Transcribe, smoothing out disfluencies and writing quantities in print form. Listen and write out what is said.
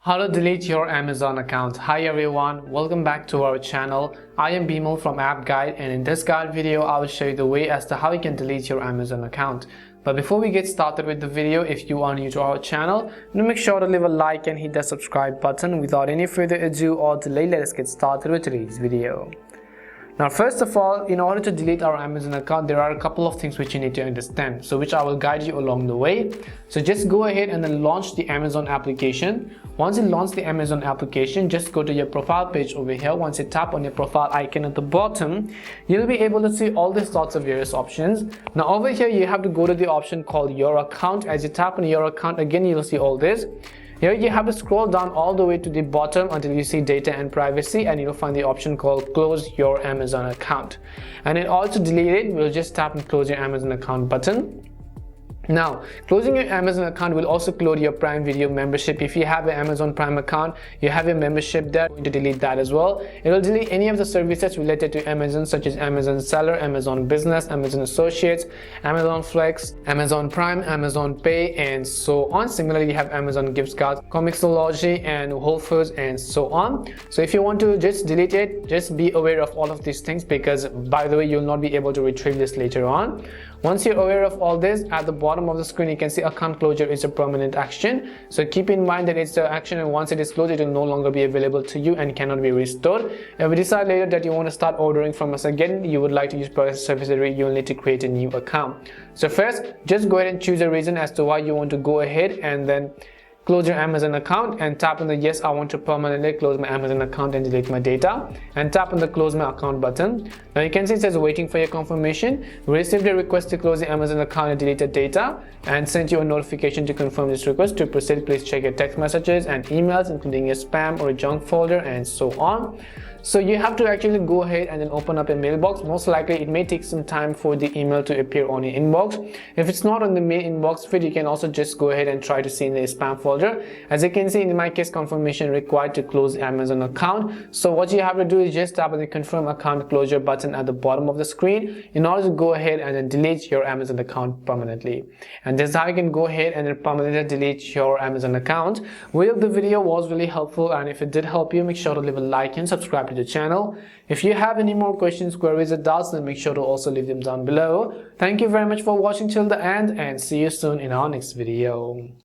How to delete your Amazon account. Hi everyone, welcome back to our channel. I am Bimal from App Guide, and in this guide video I will show you the way as to how you can delete your Amazon account. But before we get started with the video, if you are new to our channel, make sure to leave a like and hit the subscribe button. Without any further ado or delay, let us get started with today's video. Now first of all, in order to delete our Amazon account, there are a couple of things which you need to understand, so which I will guide you along the way. So just go ahead and then launch the Amazon application. Once you launch the Amazon application, just go to your profile page over here. Once you tap on your profile icon at the bottom, you'll be able to see all these sorts of various options. Now over here you have to go to the option called your account. As you tap on your account, again you'll see all this. Here you have to scroll down all the way to the bottom until you see data and privacy, and you'll find the option called close your Amazon account. And in order to delete it, we'll just tap and close your Amazon account button. Now, closing your Amazon account will also close your Prime Video membership. If you have an Amazon Prime account, you have a membership there, going to delete that as well. It will delete any of the services related to Amazon, such as Amazon Seller, Amazon Business, Amazon Associates, Amazon Flex, Amazon Prime, Amazon Pay, and so on. Similarly, you have Amazon Gift Cards, Comixology, and Whole Foods, and so on. So if you want to just delete it, just be aware of all of these things, because by the way, you'll not be able to retrieve this later on. Once you're aware of all this, at the bottom of the screen you can see account closure is a permanent action. So keep in mind that it's an action, and once it is closed, it will no longer be available to you and cannot be restored. If you decide later that you want to start ordering from us again, you would like to use product service delivery, you will need to create a new account. So first, just go ahead and choose a reason as to why you want to go ahead and then close your Amazon account, and tap on the yes, I want to permanently close my Amazon account and delete my data, and tap on the close my account button. Now you can see it says waiting for your confirmation. We received a request to close the Amazon account and delete the data, and sent you a notification to confirm this request. To proceed, please check your text messages and emails, including your spam or junk folder, and so on. So you have to actually go ahead and then open up a mailbox. Most likely it may take some time for the email to appear on your inbox. If it's not on the main inbox feed, you can also just go ahead and try to see in the spam folder. As you can see, in my case, confirmation required to close the Amazon account. So what you have to do is just tap on the confirm account closure button at the bottom of the screen in order to go ahead and then delete your Amazon account permanently. And this is how you can go ahead and then permanently delete your Amazon account. We hope the video was really helpful, and if it did help you, make sure to leave a like and subscribe to the channel. If you have any more questions, queries, or doubts, then make sure to also leave them down below. Thank you very much for watching till the end, and see you soon in our next video.